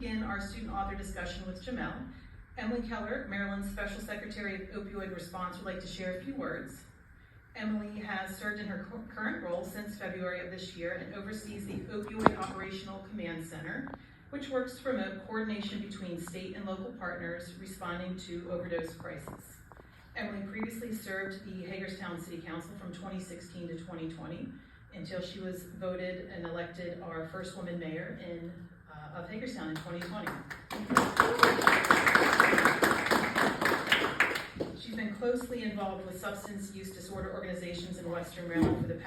Begin our student author discussion with Jamel. Emily Keller, Maryland's Special Secretary of Opioid Response, would like to share a few words. Emily has served in her current role since February of this year and oversees the Opioid Operational Command Center, which works to promote coordination between state and local partners responding to overdose crisis. Emily previously served the Hagerstown City Council from 2016 to 2020 until she was voted and elected our first woman mayor of Hagerstown in 2020. She's been closely involved with substance use disorder organizations in Western Maryland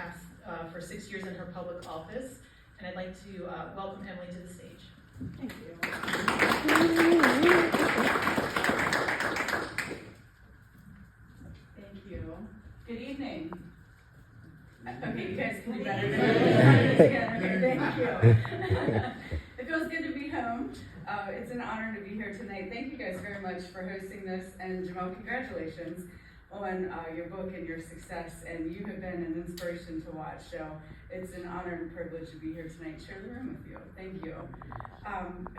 for 6 years in her public office, and I'd like to welcome Emily to the stage. Thank you. Thank you. Good evening. Okay, you guys can do better than okay, thank you. It feels good to be home. It's an honor to be here tonight. Thank you guys very much for hosting this, and Jamel, congratulations on your book and your success, and you have been an inspiration to watch, so it's an honor and privilege to be here tonight and share the room with you. Thank you.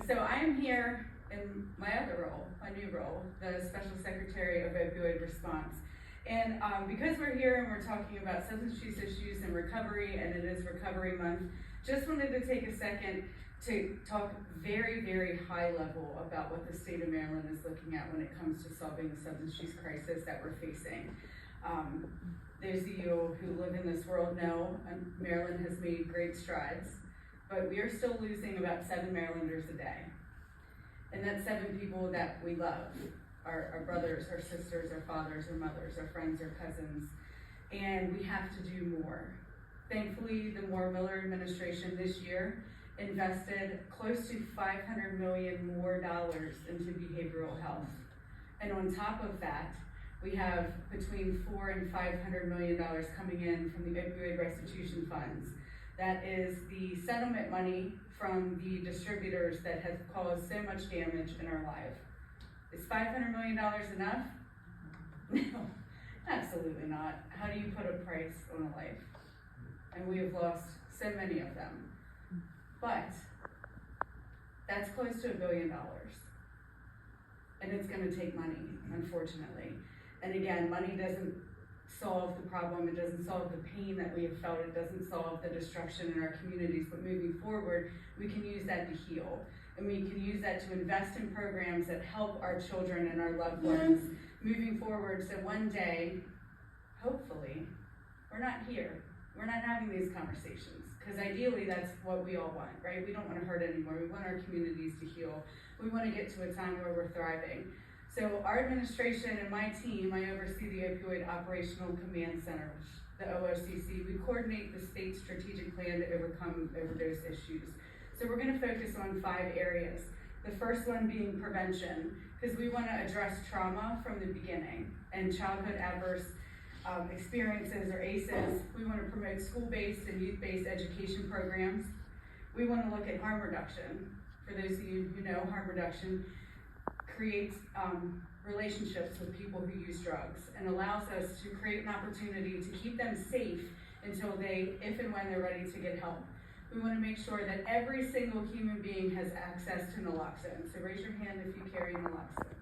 So I am here in my other role, my new role, the Special Secretary of Opioid Response. And because we're here and we're talking about substance use issues and recovery, and it is Recovery Month, just wanted to take a second to talk very, very high level about what the state of Maryland is looking at when it comes to solving the substance use crisis that we're facing. Those of you who live in this world know Maryland has made great strides, but we are still losing about 7 Marylanders a day. And that's 7 people that we love, our brothers, our sisters, our fathers, our mothers, our friends, our cousins, and we have to do more. Thankfully, the Moore Miller administration this year invested close to $500 million more into behavioral health. And on top of that, we have between $400 and $500 million coming in from the opioid restitution funds. That is the settlement money from the distributors that have caused so much damage in our life. Is $500 million enough? No, absolutely not. How do you put a price on a life? And we have lost so many of them. But that's close to $1 billion. And it's going to take money, unfortunately. And again, money doesn't solve the problem. It doesn't solve the pain that we have felt. It doesn't solve the destruction in our communities. But moving forward, we can use that to heal. And we can use that to invest in programs that help our children and our loved ones moving forward. So one day, hopefully, we're not here. We're not having these conversations. Because ideally, that's what we all want, right? We don't want to hurt anymore. We want our communities to heal. We want to get to a time where we're thriving. So our administration and my team, I oversee the Opioid Operational Command Center, the OOCC. We coordinate the state's strategic plan to overcome overdose issues. So we're going to focus on 5 areas. The first one being prevention, because we want to address trauma from the beginning and childhood adverse experiences, or ACEs. We want to promote school-based and youth-based education programs. We want to look at harm reduction. For those of you who know, harm reduction creates relationships with people who use drugs and allows us to create an opportunity to keep them safe until if and when they're ready to get help. We want to make sure that every single human being has access to naloxone. So raise your hand if you carry naloxone.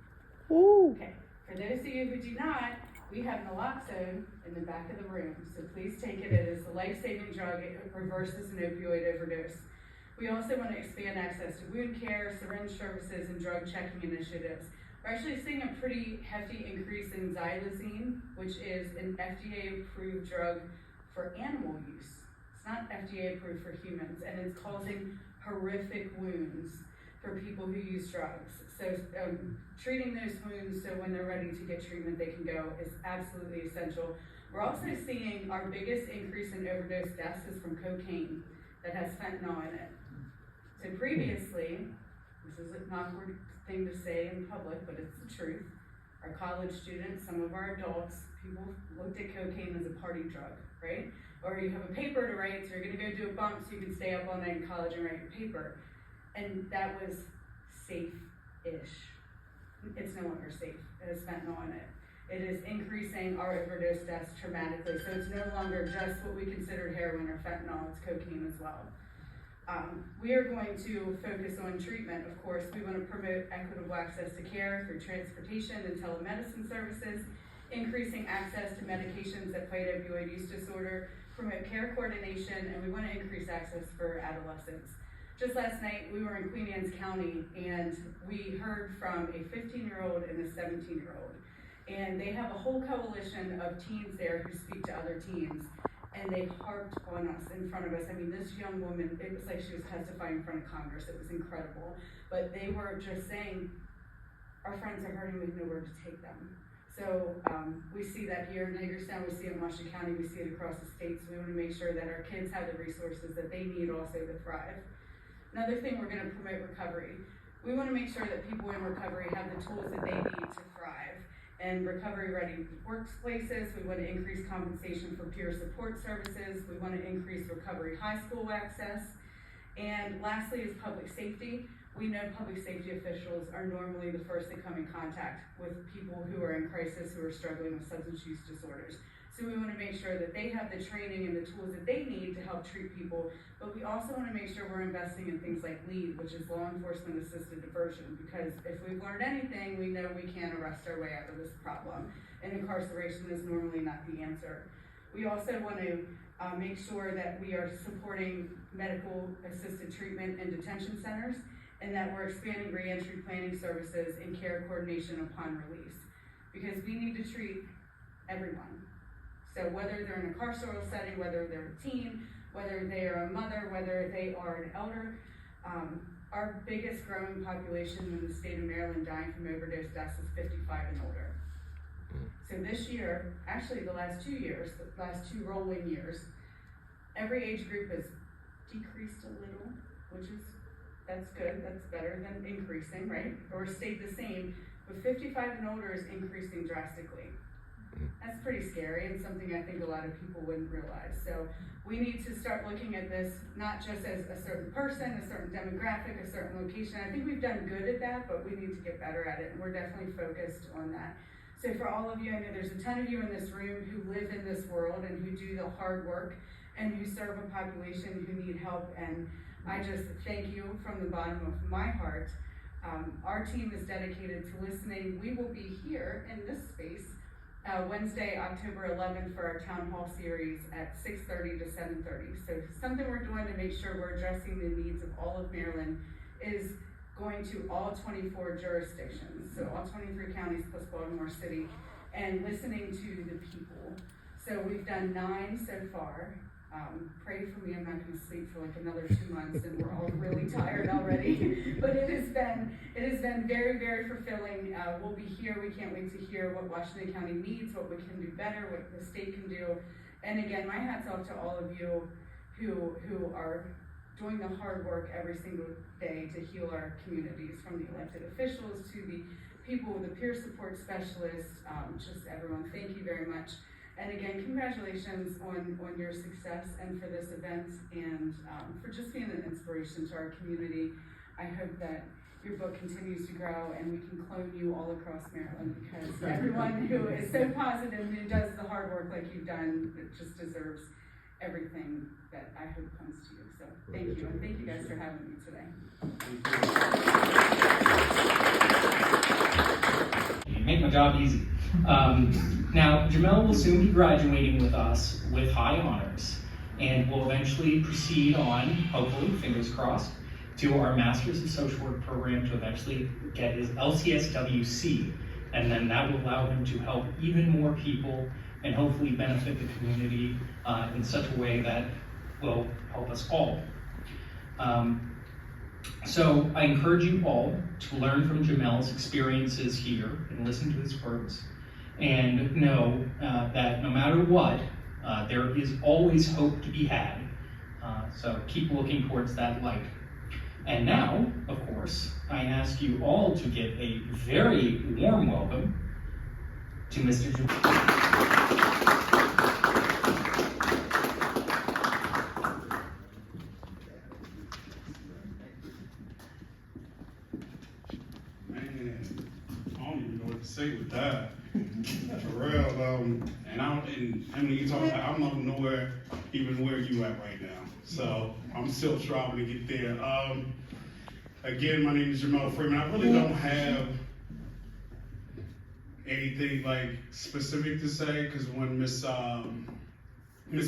Ooh. Okay. For those of you who do not, we have naloxone in the back of the room, so please take it. It is a life-saving drug. It reverses an opioid overdose. We also want to expand access to wound care, syringe services, and drug checking initiatives. We're actually seeing a pretty hefty increase in xylazine, which is an FDA-approved drug for animal use. It's not FDA approved for humans, and it's causing horrific wounds for people who use drugs. So treating those wounds so when they're ready to get treatment they can go is absolutely essential. We're also seeing our biggest increase in overdose deaths is from cocaine that has fentanyl in it. So previously, this is an awkward thing to say in public, but it's the truth. Our college students, some of our adults, people looked at cocaine as a party drug, right? Or you have a paper to write, so you're gonna go do a bump so you can stay up all night in college and write your paper. And that was safe-ish. It's no longer safe. It has fentanyl in it. It is increasing our overdose deaths dramatically. So it's no longer just what we consider heroin or fentanyl, it's cocaine as well. We are going to focus on treatment, of course. We want to promote equitable access to care through transportation and telemedicine services, increasing access to medications that fight opioid use disorder, promote care coordination, and we want to increase access for adolescents. Just last night, we were in Queen Anne's County, and we heard from a 15-year-old and a 17-year-old. And they have a whole coalition of teens there who speak to other teens. And they harped on us in front of us. I mean, this young woman, it was like she was testifying in front of Congress. It was incredible. But they were just saying, our friends are hurting, we have nowhere to take them. So we see that here in Hagerstown, we see it in Washington County, we see it across the states. We want to make sure that our kids have the resources that they need also to thrive. Another thing, we're going to promote recovery. We want to make sure that people in recovery have the tools that they need to thrive. And recovery-ready workplaces, we want to increase compensation for peer support services. We want to increase recovery high school access. And lastly is public safety. We know public safety officials are normally the first to come in contact with people who are in crisis, who are struggling with substance use disorders. So we want to make sure that they have the training and the tools that they need to help treat people, but we also want to make sure we're investing in things like LEAD, which is law enforcement assisted diversion, because if we've learned anything, we know we can't arrest our way out of this problem, and incarceration is normally not the answer. We also want to make sure that we are supporting medical assisted treatment in detention centers, and that we're expanding reentry planning services and care coordination upon release, because we need to treat everyone. So whether they're in a carceral setting, whether they're a teen, whether they are a mother, whether they are an elder, our biggest growing population in the state of Maryland dying from overdose deaths is 55 and older. So this year, actually the last 2 years, the last 2 rolling years, every age group has decreased a little, that's good, that's better than increasing, right? Or stayed the same, but 55 and older is increasing drastically. That's pretty scary and something I think a lot of people wouldn't realize. So we need to start looking at this not just as a certain person, a certain demographic, a certain location. I think we've done good at that, but we need to get better at it, and we're definitely focused on that. So for all of you, I know there's a ton of you in this room who live in this world and who do the hard work and who serve a population who need help, and I just thank you from the bottom of my heart. Our team is dedicated to listening. We will be here in this space Wednesday, October 11th for our town hall series at 6:30 to 7:30. So something we're doing to make sure we're addressing the needs of all of Maryland is going to all 24 jurisdictions, so all 23 counties plus Baltimore City, and listening to the people. So we've done 9 so far. Pray for me, I'm not going to sleep for like another 2 months, and we're all really tired already. But it has been very, very fulfilling. We'll be here. We can't wait to hear what Washington County needs, what we can do better, what the state can do. And again, my hat's off to all of you who are doing the hard work every single day to heal our communities, from the elected officials to the people, the peer support specialists, just everyone. Thank you very much. And again, congratulations on your success and for this event, and for just being an inspiration to our community. I hope that your book continues to grow and we can clone you all across Maryland, because everyone who is so positive and who does the hard work like you've done, it just deserves everything that I hope comes to you. So thank you, and thank you guys for having me today. You make my job easy. Now, Jamel will soon be graduating with us with high honors, and will eventually proceed on, hopefully, fingers crossed, to our Masters of Social Work program to eventually get his LCSWC, and then that will allow him to help even more people and hopefully benefit the community in such a way that will help us all. So I encourage you all to learn from Jamel's experiences here and listen to his words, and know that no matter what, there is always hope to be had. So keep looking towards that light. And now, of course, I ask you all to give a very warm welcome to Mr. Jamel. Say with that, for real, and when you talk, I'm not nowhere even where you at right now. So I'm still striving to get there. Again, my name is Jamel Freeman. I really don't have anything like specific to say, because when Miss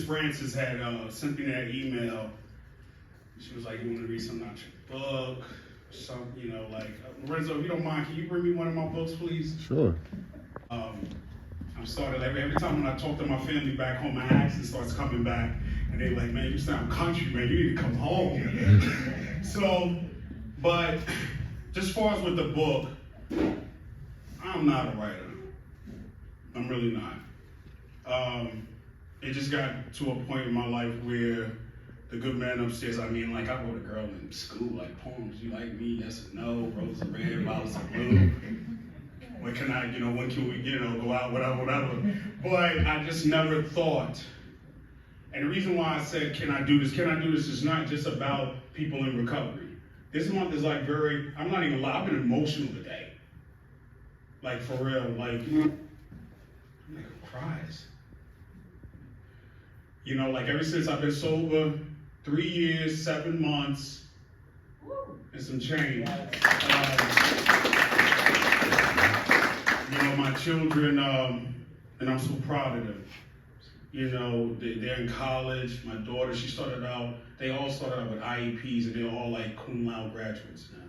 Francis had sent me that email, she was like, "You want to read something out your book?" Some, you know, like, Lorenzo, if you don't mind, can you bring me one of my books, please? Sure. I'm started every time when I talk to my family back home, my accent starts coming back, and they're like, "Man, you sound country, man. You need to come home." So, but just as far as with the book, I'm not a writer. I'm really not. It just got to a point in my life where the good man upstairs, I mean, like, I wrote a girl in school, like, poems. You like me? Yes or no? Roses are red, violets are blue. When can I, when can we, go out, whatever. But I just never thought. And the reason why I said, can I do this is not just about people in recovery. This month is like I'm not even lying, I've been emotional today. Like, for real, like, cries. Like, ever since I've been sober, 3 years, 7 months, and some change. My children, and I'm so proud of them. They're in college. My daughter, they all started out with IEPs, and they're all like cum laude graduates now.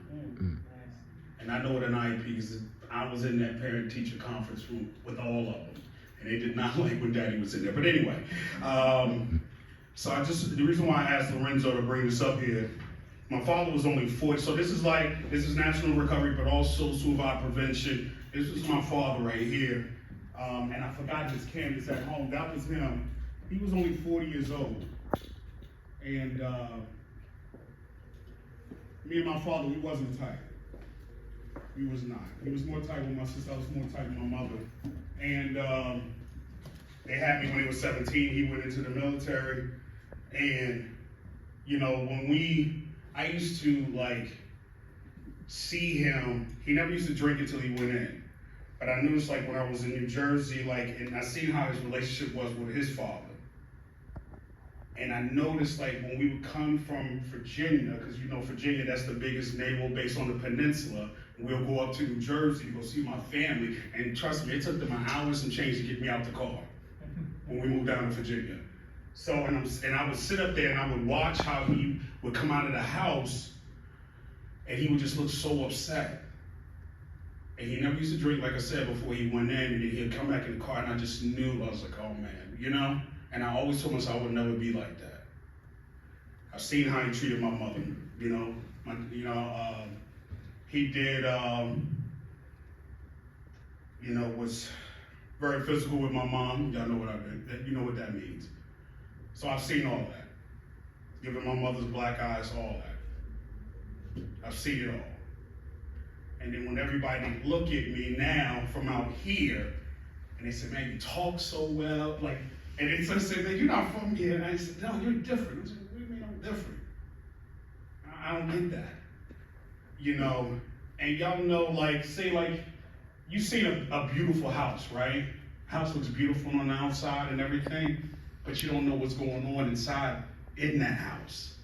And I know what an IEP is. I was in that parent-teacher conference room with all of them, and they did not like when Daddy was in there. But anyway, so the reason why I asked Lorenzo to bring this up here, my father was only 40, so this is national recovery, but also suicide prevention. This was my father right here, and I forgot his canvas at home. That was him. He was only 40 years old, and me and my father, we wasn't tight. We was not. He was more tight with my sister. I was more tight with my mother. And they had me when he was 17. He went into the military. And, I used to, see him. He never used to drink until he went in. But I noticed, when I was in New Jersey, and I seen how his relationship was with his father. And I noticed, when we would come from Virginia, because, Virginia, that's the biggest naval base on the peninsula. We'll go up to New Jersey to go see my family. And trust me, it took them an hour and some change to get me out the car when we moved down to Virginia. So, and I would sit up there and I would watch how he would come out of the house and he would just look so upset. And he never used to drink, like I said, before he went in, and he'd come back in the car and I just knew, I was like, oh man, And I always told myself I would never be like that. I've seen how he treated my mother, he did, was very physical with my mom. Y'all know what that means. So I've seen all that. Giving my mother's black eyes, all that. I've seen it all. And then when everybody look at me now from out here, and they say, man, you talk so well, and they say, man, you're not from here. And I said, no, you're different. I said, what do you mean I'm different? I don't get that. And y'all know, you seen a beautiful house, right? House looks beautiful on the outside and everything, but you don't know what's going on inside in that house.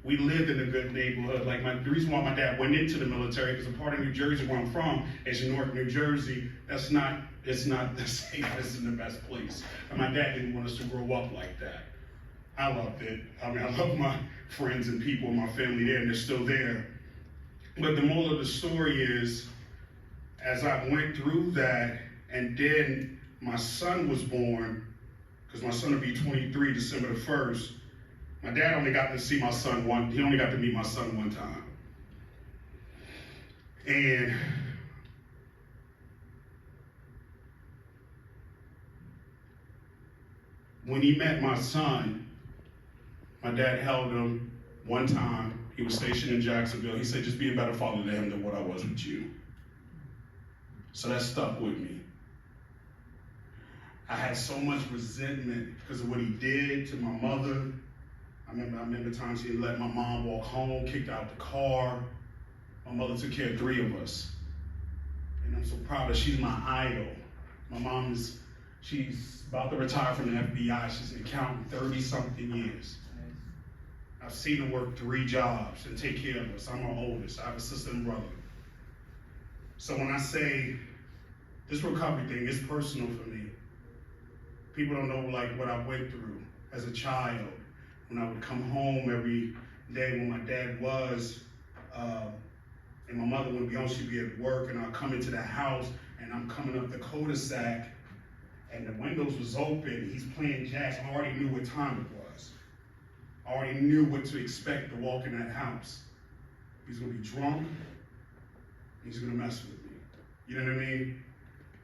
We lived in a good neighborhood. The reason why my dad went into the military, because a part of New Jersey where I'm from is North New Jersey. It's not the safest and the best place. And my dad didn't want us to grow up like that. I loved it. I love my friends and people and my family there, and they're still there. But the moral of the story is, as I went through that, and then my son was born, because my son will be 23 December the 1st, my dad only got to see my son he only got to meet my son one time. And when he met my son, my dad held him one time. He was stationed in Jacksonville. He said, just be a better father to him than what I was with you. So that stuck with me. I had so much resentment because of what he did to my mother. I remember times he let my mom walk home, kicked out the car. My mother took care of 3 of us. And I'm so proud of her. She's my idol. My mom she's about to retire from the FBI. She's an accountant, 30-something years. I've seen him work 3 jobs and take care of us. I'm our oldest. I have a sister and brother. So when I say this recovery thing, it's personal for me. People don't know like what I went through as a child. When I would come home every day when my dad was, and my mother wouldn't be home, she'd be at work, and I'd come into the house, and I'm coming up the cul-de-sac, and the windows was open, he's playing jazz. I already knew what time it was. I already knew what to expect to walk in that house. He's gonna be drunk, he's gonna mess with me. You know what I mean?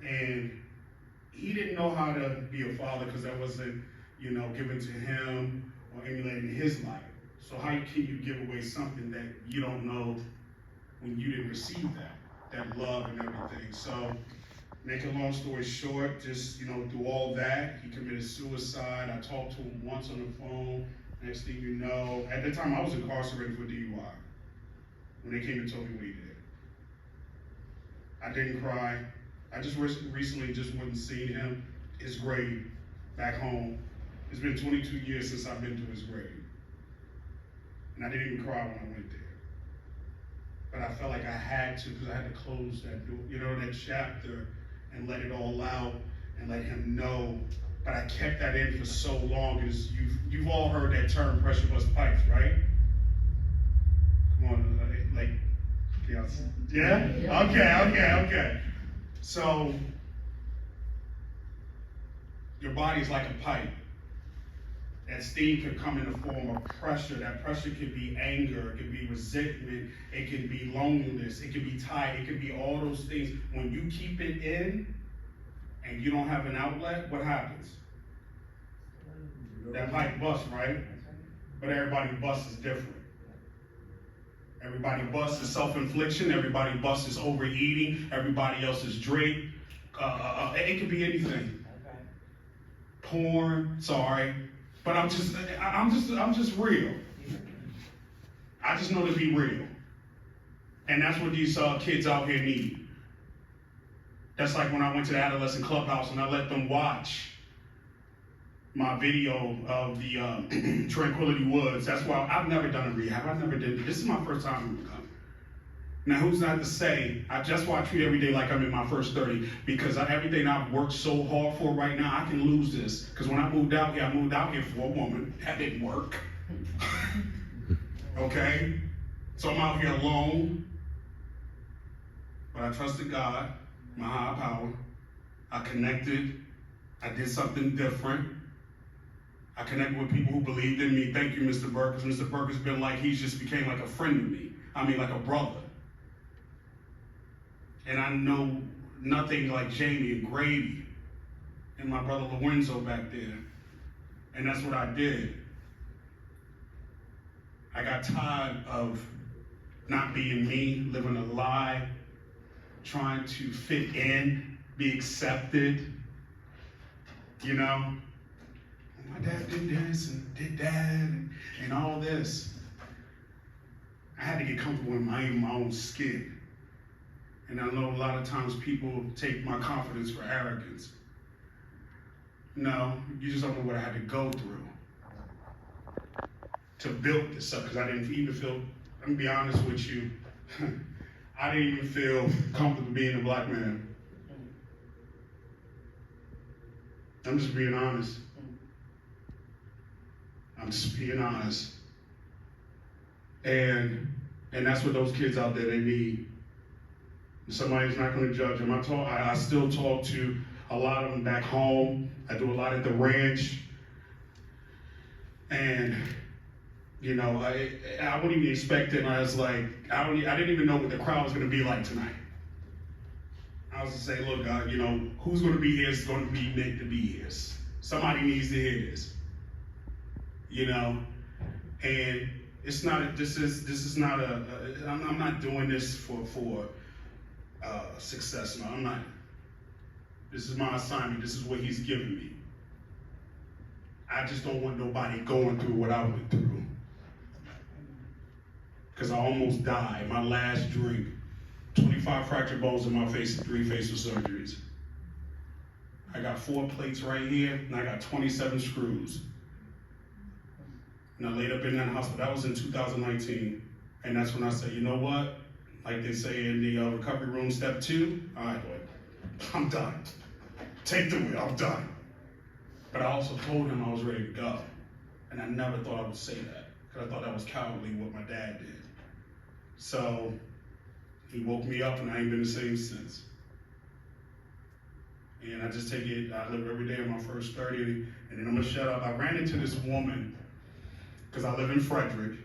And he didn't know how to be a father because that wasn't, given to him or emulating his life. So how can you give away something that you don't know when you didn't receive that love and everything? So, make a long story short, just, through all that, he committed suicide. I talked to him once on the phone. Next thing you know, at the time I was incarcerated for DUI when they came and told me what he did. I didn't cry. I just recently just went and seen him, his grave, back home. It's been 22 years since I've been to his grave. And I didn't even cry when I went there. But I felt like I had to, because I had to close that door, that chapter, and let it all out and let him know. But I kept that in for so long, because you've all heard that term, pressure bust pipes, right? Come on, like, yeah? Okay. So, your body's like a pipe. That steam could come in the form of pressure. That pressure could be anger, it could be resentment, it could be loneliness, it could be tired, it could be all those things. When you keep it in and you don't have an outlet, what happens? That pipe busts, right? But everybody busts is different. Everybody busts is self-infliction, everybody busts is overeating, everybody else is drink. It could be anything. Porn, sorry. But I'm just real. I just know to be real. And that's what these kids out here need. That's like when I went to the adolescent clubhouse and I let them watch my video of the Tranquility Woods. That's why I've never done a rehab. I've never done, this is my first time in recovery. Now, who's not to say, that's why I treat every day like I'm in my first 30, because everything I've worked so hard for right now, I can lose this. Because when I moved out here for a woman. That didn't work. Okay? So I'm out here alone. But I trusted God, my higher power. I connected. I did something different. I connected with people who believed in me. Thank you, Mr. Burke, because Mr. Burke has been like, he just became like a friend to me. I mean, like a brother. And I know nothing like Jamie and Grady and my brother Lorenzo back there. And that's what I did. I got tired of not being me, living a lie, trying to fit in, be accepted. My dad did this and did that and all this. I had to get comfortable in my own skin. And I know a lot of times people take my confidence for arrogance. No, you just don't know what I had to go through to build this up, because I didn't even feel, let me be honest with you, I didn't even feel comfortable being a black man. I'm just being honest. I'm just being honest. And that's what those kids out there, they need. Somebody's not going to judge them. I still talk to a lot of them back home. I do a lot at the ranch. And, I wouldn't even expect it. And I was like, I didn't even know what the crowd was going to be like tonight. I was just saying, look, who's going to be here is going to be meant to be here. Somebody needs to hear this. And it's not, this is not I'm not doing this for success. No, I'm not. This is my assignment. This is what he's given me. I just don't want nobody going through what I went through. Because I almost died. My last drink, 25 fractured bones in my face and 3 facial surgeries. I got 4 plates right here, and I got 27 screws. and I laid up in that hospital. That was in 2019, and that's when I said, you know what? Like they say in the recovery room, step 2, all right, Lord, I'm done. Take the wheel, I'm done. But I also told him I was ready to go. And I never thought I would say that, because I thought that was cowardly what my dad did. So he woke me up and I ain't been the same since. And I just take it, I live every day in my first 30, and then I'm gonna shut up. I ran into this woman, because I live in Frederick,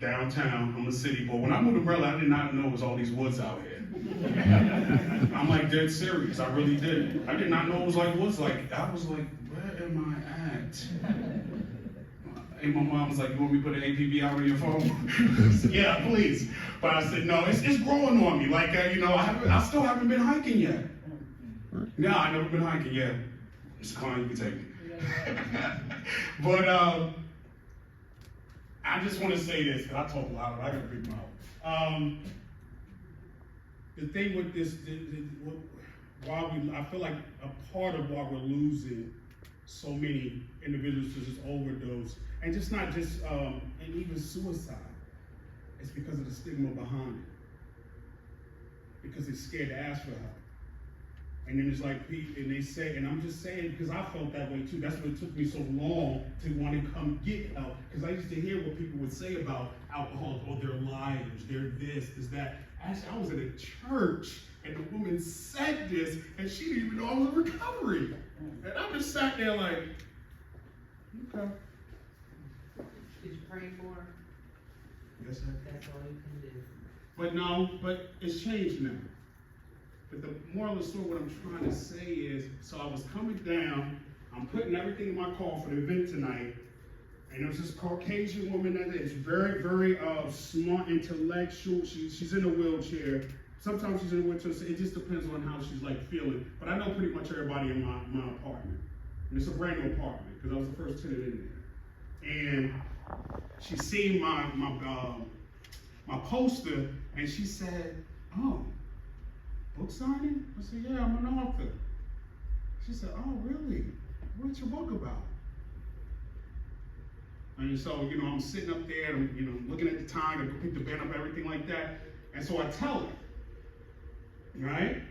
downtown. I'm a city boy. When I moved to Maryland, I did not know it was all these woods out here. I'm like dead serious, I really did. I did not know it was like woods. Like, I was like, where am I at? And my mom was like, you want me to put an APB out on your phone? Yeah, please. But I said, no, it's growing on me. Like, you know, I still haven't been hiking yet. No, I've never been hiking yet. Mr. Klein, you can take me. But I just want to say this, because I talk loud, I got a big mouth. The thing with this, I feel like a part of why we're losing so many individuals to just overdose, and just not just, and even suicide, it's because of the stigma behind it. Because they're scared to ask for help. And then it's like, and they say, and I'm just saying, because I felt that way too. That's what it took me so long to want to come get help. Because I used to hear what people would say about alcoholics. Oh, they're liars, they're this, that. Actually, I was in a church, and the woman said this, and she didn't even know I was in recovery. And I just sat there like, okay. Did you pray for her? Yes, sir. That's all you can do. But no, but it's changed now. But the moral of the story, what I'm trying to say is, so I was coming down, I'm putting everything in my car for the event tonight, and there's this Caucasian woman that is very, very smart, intellectual. She's in a wheelchair. Sometimes she's in a wheelchair, so it just depends on how she's like feeling. But I know pretty much everybody in my apartment. And it's a brand new apartment, because I was the first tenant in there. And she seen my poster, and she said, oh, book signing? I said, yeah, I'm an author. She said, oh, really? What's your book about? And so, you know, I'm sitting up there, and you know, looking at the time, to pick the pen up, everything like that. And so I tell her, right?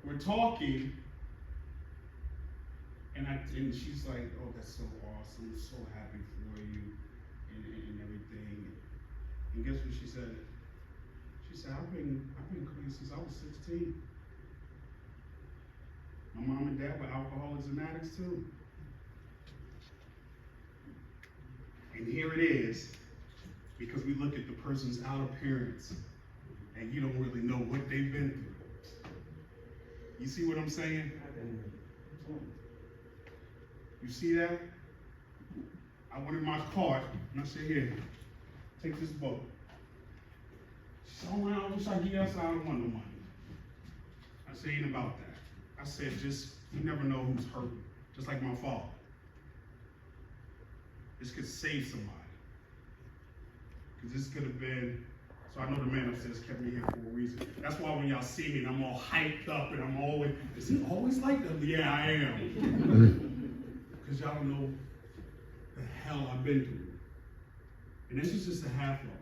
We're talking, and she's like, oh, that's so awesome, I'm so happy for you, and everything. And guess what she said? She said, I've been clean since I was 16. My mom and dad were alcoholics and addicts too. And here it is, because we look at the person's outer appearance, and you don't really know what they've been through. You see what I'm saying? You see that? I went in my cart, and I said, here, take this book. She said, oh, well, I wish I could get us, I don't want no money. I said, ain't about that. I said, you never know who's hurting, just like my father. This could save somebody. Because this could have been, so I know the man upstairs kept me here for a reason. That's why when y'all see me and I'm all hyped up and I'm always, is he always like that? Yeah, I am. Because y'all don't know the hell I've been through. And this is just a half of it.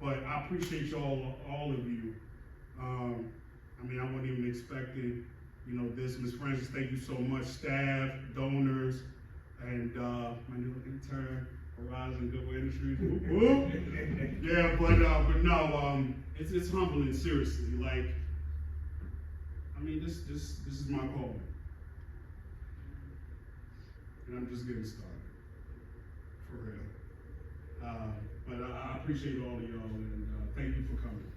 But I appreciate y'all, all of you. I mean, I wasn't even expecting, you know, this. Ms. Francis, thank you so much. Staff, donors, and my new intern, Horizon Goodwill Industries. Yeah, but no, it's humbling, seriously. Like, I mean, this is my calling. And I'm just getting started, for real. But I appreciate all of y'all, and thank you for coming.